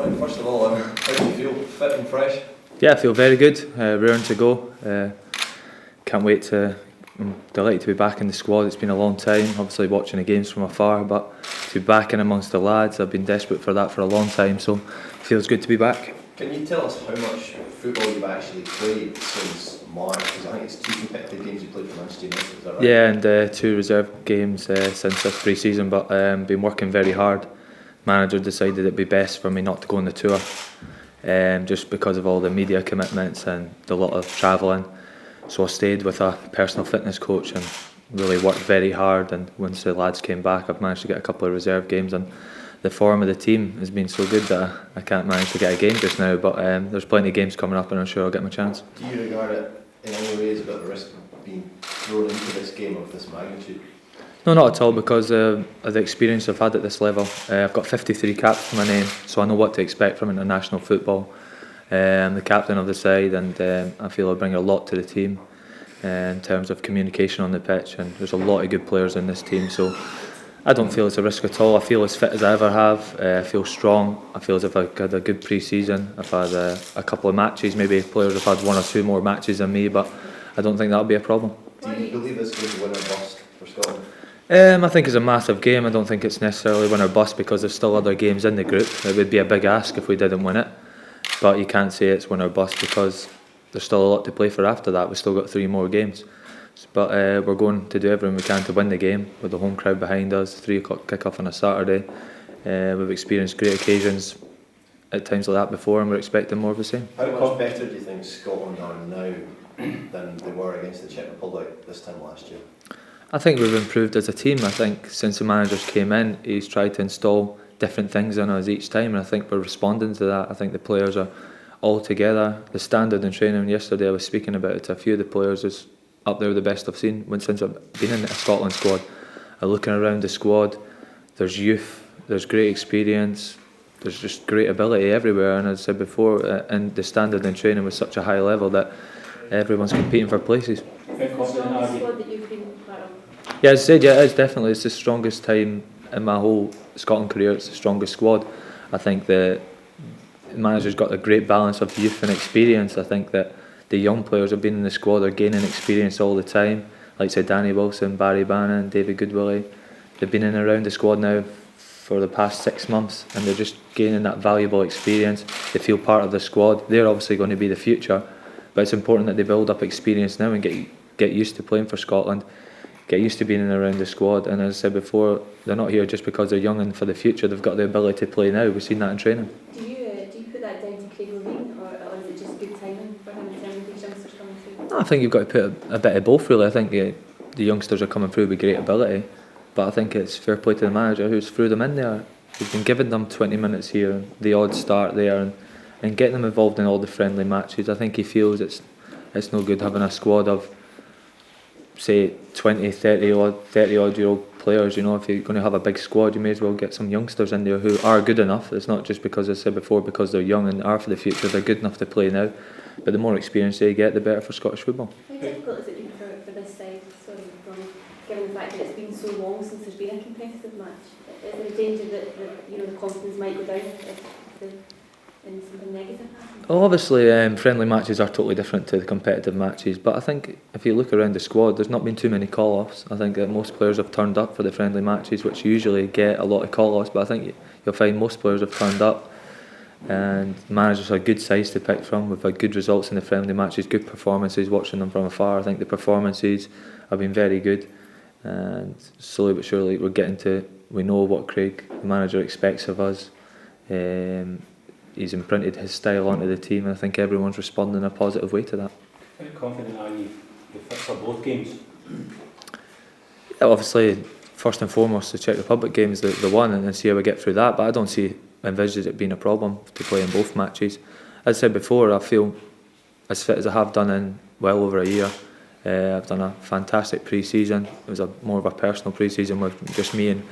Morning. First of all, how do you feel? Fit and fresh? Yeah, I feel very good, raring to go. Can't wait I'm delighted to be back in the squad. It's been a long time, obviously watching the games from afar, but to be back in amongst the lads, I've been desperate for that for a long time, so it feels good to be back. Can you tell us how much football you've actually played since March? Because I think it's 2 competitive games you played for Manchester United, is that right? Yeah, and 2 reserve games since this pre-season, but been working very hard. Manager decided it'd be best for me not to go on the tour, just because of all the media commitments and the lot of travelling. So I stayed with a personal fitness coach and really worked very hard, and once the lads came back I've managed to get a couple of reserve games, and the form of the team has been so good that I can't manage to get a game just now, but there's plenty of games coming up and I'm sure I'll get my chance. Do you regard it in any way as a bit of a risk of being thrown into this game of this magnitude? No, not at all, because of the experience I've had at this level. I've got 53 caps to my name, so I know what to expect from international football. I'm the captain of the side, and I feel I bring a lot to the team in terms of communication on the pitch, and there's a lot of good players in this team, so I don't feel it's a risk at all. I feel as fit as I ever have. I feel strong. I feel as if I've had a good pre-season. I've had a couple of matches, maybe players have had 1 or 2 more matches than me, but I don't think that'll be a problem. Do you believe this is win or bust for Scotland? I think it's a massive game. I don't think it's necessarily win or bust, because there's still other games in the group. It would be a big ask if we didn't win it, but you can't say it's win or bust because there's still a lot to play for after that. We've still got 3 more games, but we're going to do everything we can to win the game with the home crowd behind us. 3 o'clock kick-off on a Saturday. We've experienced great occasions at times like that before, and we're expecting more of the same. How much better do you think Scotland are now than they were against the Czech Republic this time last year? I think we've improved as a team. I think since the managers came in, he's tried to install different things in us each time, and I think we're responding to that. I think the players are all together. The standard in training yesterday, I was speaking about it to a few of the players, is up there with the best I've seen since I've been in a Scotland squad. Looking around the squad, there's youth, there's great experience, there's just great ability everywhere, and as I said before, and the standard in training was such a high level that everyone's competing for places. Yeah, as I said, yeah, it is definitely. It's the strongest time in my whole Scotland career. It's the strongest squad. I think the manager's got a great balance of youth and experience. I think that the young players have been in the squad are gaining experience all the time. Like say Danny Wilson, Barry Bannon, David Goodwillie. They've been in and around the squad now for the past 6 months, and they're just gaining that valuable experience. They feel part of the squad. They're obviously going to be the future, but it's important that they build up experience now and get used to playing for Scotland. Get used to being in and around the squad, and as I said before, they're not here just because they're young and for the future. They've got the ability to play now. We've seen that in training. Do you put that down to Craig Levein, or is it just good timing for him in terms of these youngsters coming through? No, I think you've got to put a bit of both really. I think the youngsters are coming through with great ability, but I think it's fair play to the manager who's threw them in there. He's been giving them 20 minutes here, the odd start there, and getting them involved in all the friendly matches. I think he feels it's no good having a squad of say 20, 30 odd year old players. You know, if you're going to have a big squad, you may as well get some youngsters in there who are good enough. It's not just because, as I said before, because they're young and are for the future. They're good enough to play now, but the more experience they get, the better for Scottish football. How difficult is it been for this side, given the fact that it's been so long since there's been a competitive match? Is there a danger that the confidence might go down if something negative happens? Well, obviously, friendly matches are totally different to the competitive matches, but I think if you look around the squad, there's not been too many call-offs. I think that most players have turned up for the friendly matches, which usually get a lot of call-offs, but I think you'll find most players have turned up, and managers are good sides to pick from. We've had good results in the friendly matches, good performances, watching them from afar. I think the performances have been very good, and slowly but surely we know what Craig, the manager, expects of us. He's imprinted his style onto the team, and I think everyone's responding in a positive way to that. How confident are you fit for both games? Yeah, obviously, first and foremost, the Czech Republic game is the one, and then see how we get through that. But I don't envisage it being a problem to play in both matches. As I said before, I feel as fit as I have done in well over a year. I've done a fantastic pre-season. It was more of a personal pre-season with just me and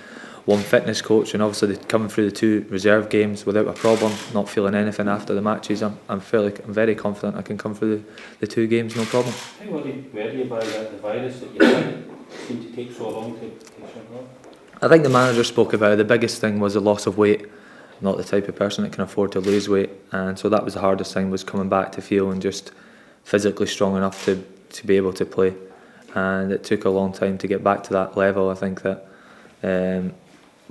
one fitness coach, and obviously coming through the 2 reserve games without a problem, not feeling anything after the matches. I'm very confident I can come through the 2 games no problem. How worried were you by the virus that you seemed to take so long to shut off? I think the manager spoke about it. The biggest thing was the loss of weight. not the type of person that can afford to lose weight, and so that was the hardest thing, was coming back to feeling just physically strong enough to be able to play. And it took a long time to get back to that level. I think that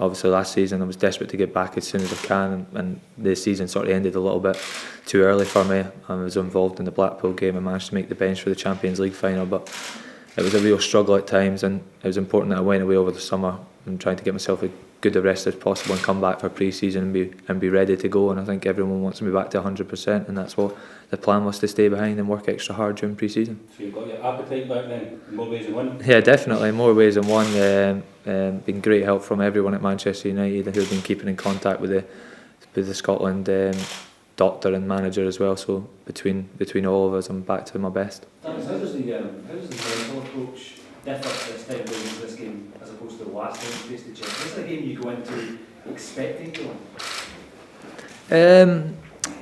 obviously last season I was desperate to get back as soon as I can, and the season sort of ended a little bit too early for me. I was involved in the Blackpool game and managed to make the bench for the Champions League final, but it was a real struggle at times, and it was important that I went away over the summer and tried to get myself as good a rest as possible and come back for pre-season and be ready to go. And I think everyone wants me back to 100%, and that's what the plan was, to stay behind and work extra hard during pre-season. So you've got your appetite back then, in more ways than one? Yeah, definitely, more ways than one. Been great help from everyone at Manchester United who've been keeping in contact with the Scotland doctor and manager as well. So between all of us, I'm back to my best. How does the mental approach differ this time going into this game as opposed to the last time you faced the Czech? Is it a game you go into expecting to win?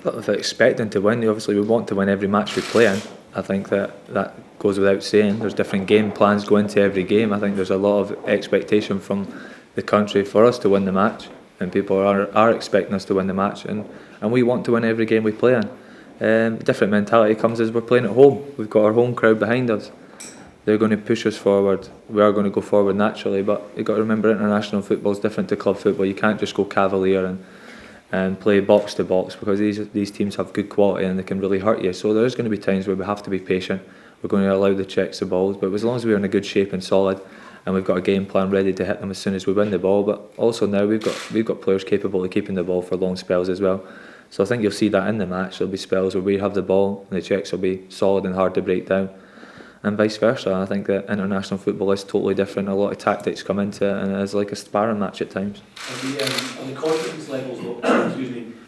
Not expecting to win. Obviously, we want to win every match we play in. I think that goes without saying. There's different game plans go into every game. I think there's a lot of expectation from the country for us to win the match, and people are expecting us to win the match, and we want to win every game we play in. Different mentality comes as we're playing at home. We've got our home crowd behind us. They're going to push us forward. We are going to go forward naturally, but you've got to remember, international football is different to club football. You can't just go cavalier and play box to box, because these teams have good quality and they can really hurt you. So there's going to be times where we have to be patient. We're going to allow the Czechs the balls, but as long as we're in a good shape and solid, and we've got a game plan ready to hit them as soon as we win the ball. But also now we've got players capable of keeping the ball for long spells as well. So I think you'll see that in the match. There'll be spells where we have the ball and the Czechs will be solid and hard to break down, and vice versa. I think that international football is totally different. A lot of tactics come into it, and it is like a sparring match at times. Are the confidence levels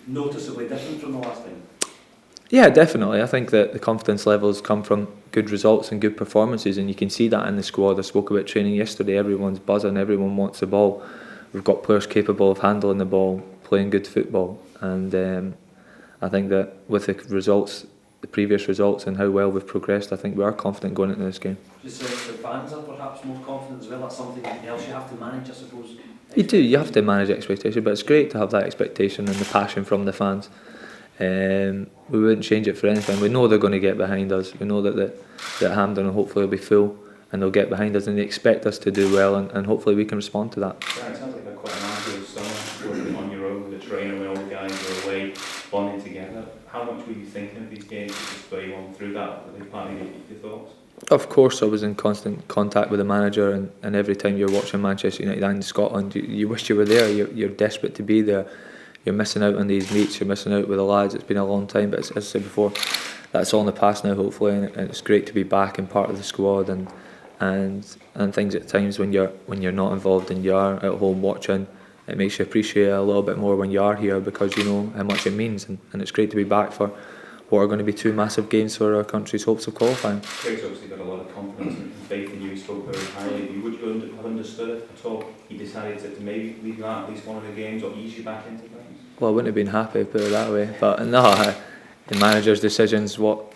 noticeably different from the last time? Yeah, definitely. I think that the confidence levels come from good results and good performances, and you can see that in the squad. I spoke about training yesterday. Everyone's buzzing, everyone wants the ball. We've got players capable of handling the ball, playing good football, and I think that with the results, the previous results, and how well we've progressed, I think we are confident going into this game. Just the fans are perhaps more confident as well. That's something else you have to manage, I suppose. You have to manage expectation, but it's great to have that expectation and the passion from the fans. We wouldn't change it for anything. We know they're going to get behind us. We know that Hampden hopefully will be full, and they'll get behind us, and they expect us to do well, and hopefully we can respond to that. Yeah, it sounds like quite an arduous summer, working on your own, the training when all the guys are away, bonding together. How much were you thinking of these games just where you went through that? Were they part of your thoughts? Of course, I was in constant contact with the manager, and every time you're watching Manchester United and Scotland, you wish you were there. You're desperate to be there. You're missing out on these meets. You're missing out with the lads. It's been a long time, but as I said before, that's all in the past now, hopefully, and it's great to be back and part of the squad, and things at times when you're not involved and you are at home watching. It makes you appreciate it a little bit more when you are here, because you know how much it means, and it's great to be back for what are going to be two massive games for our country's hopes of qualifying. Craig's obviously got a lot of confidence and faith in you. He spoke very highly of you. Would you have understood it at all? He decided to maybe leave you out at least one of the games or ease you back into things? Well, I wouldn't have been happy, put it that way. But no, the manager's decisions, what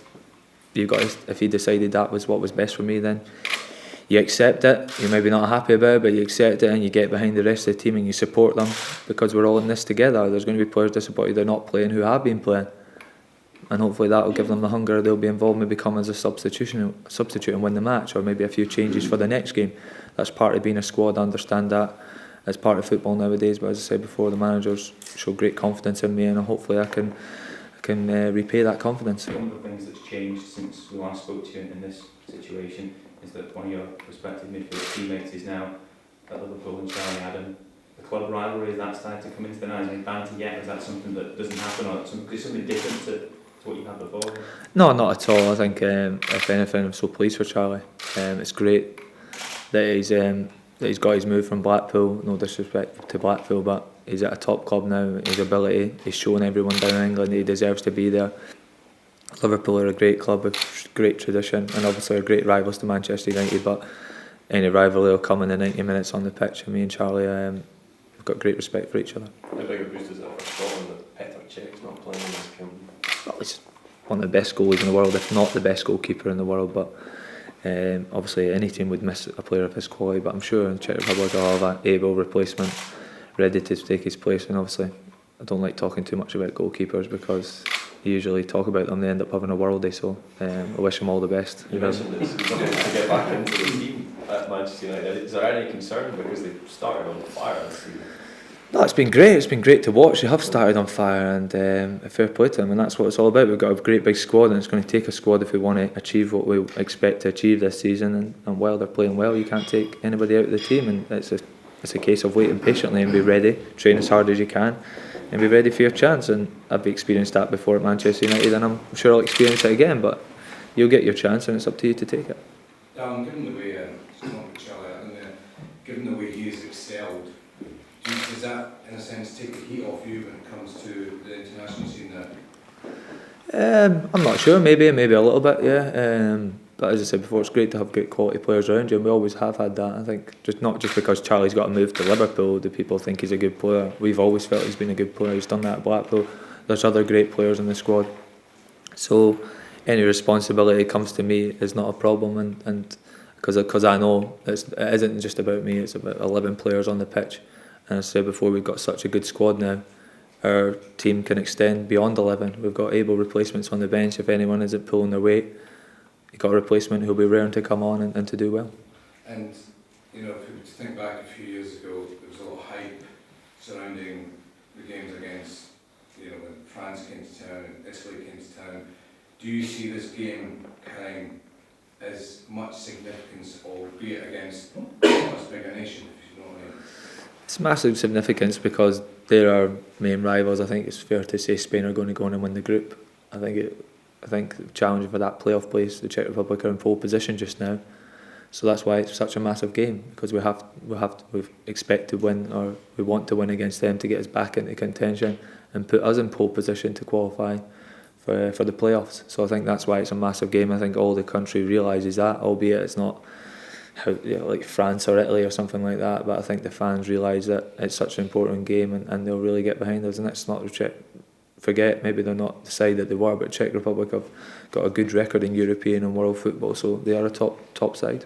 you've got. If he decided that was what was best for me, then you accept it. You're maybe not happy about it, but you accept it, and you get behind the rest of the team and you support them, because we're all in this together. There's going to be players disappointed they're not playing who have been playing, and hopefully that will give them the hunger. They'll be involved, maybe come as a substitute and win the match, or maybe a few changes for the next game. That's part of being a squad. I understand that as part of football nowadays, but as I said before, the managers show great confidence in me, and hopefully I can repay that confidence. One of the things that's changed since we last spoke to you in this situation is that one of your respected midfield teammates is now at Liverpool, and Charlie Adam. The club rivalry, is that starting to come into the night? Is there any banter yet? Is that something that doesn't happen, or something different to what you had before? No, not at all. I think if anything, I'm so pleased for Charlie. It's great that he's got his move from Blackpool. No disrespect to Blackpool, but he's at a top club now. His ability, he's shown everyone down in England that he deserves to be there. Liverpool are a great club with great tradition, and obviously are great rivals to Manchester United, but any rivalry will come in the 90 minutes on the pitch, and me and Charlie we've got great respect for each other. How big a boost is it for Scotland that Petr Cech's not playing in this game? Well, he's one of the best goalies in the world, if not the best goalkeeper in the world, but obviously any team would miss a player of his quality, but I'm sure the Czech Republic will have an able replacement ready to take his place, and obviously I don't like talking too much about goalkeepers because you usually talk about them, they end up having a worldie. So I wish them all the best. You mentioned this, to get back into the team at Manchester United. Is there any concern because they've started on fire this season? No, it's been great. It's been great to watch. They have started on fire, and fair play to them. And that's what it's all about. We've got a great big squad, and it's going to take a squad if we want to achieve what we expect to achieve this season. And while they're playing well, you can't take anybody out of the team. And it's a case of waiting patiently and be ready, train as hard as you can, and be ready for your chance. And I've experienced that before at Manchester United, and I'm sure I'll experience it again. But you'll get your chance, and it's up to you to take it. Darren, given the way, given the way he's excelled, does that, in a sense, take the heat off you when it comes to the international scene now? I'm not sure. Maybe a little bit, yeah. But as I said before, it's great to have great quality players around you, and we always have had that. I think not just because Charlie's got to move to Liverpool do people think he's a good player. We've always felt he's been a good player. He's done that at Blackpool. There's other great players in the squad, so any responsibility comes to me is not a problem. And because I know it isn't just about me. It's about 11 players on the pitch, and as I said before, we've got such a good squad now. Our team can extend beyond 11. We've got able replacements on the bench if anyone isn't pulling their weight. You've got a replacement who'll be raring to come on and to do well. And, you know, if we were to think back a few years ago, there was a lot of hype surrounding the games against, you know, when France came to town and Italy came to town. Do you see this game carrying as much significance, albeit against a much bigger nation, if you know what I mean? It's massive significance because they're our main rivals. I think it's fair to say Spain are going to go on and win the group. I think the challenge for that playoff place, the Czech Republic are in pole position just now, so that's why it's such a massive game, because we expect to win, or we want to win against them to get us back into contention and put us in pole position to qualify for the playoffs. So I think that's why it's a massive game. I think all the country realises that, albeit it's not like France or Italy or something like that, but I think the fans realise that it's such an important game, and they'll really get behind us. And it's not the Czech. Forget, maybe they're not the side that they were, but Czech Republic have got a good record in European and world football, so they are a top side.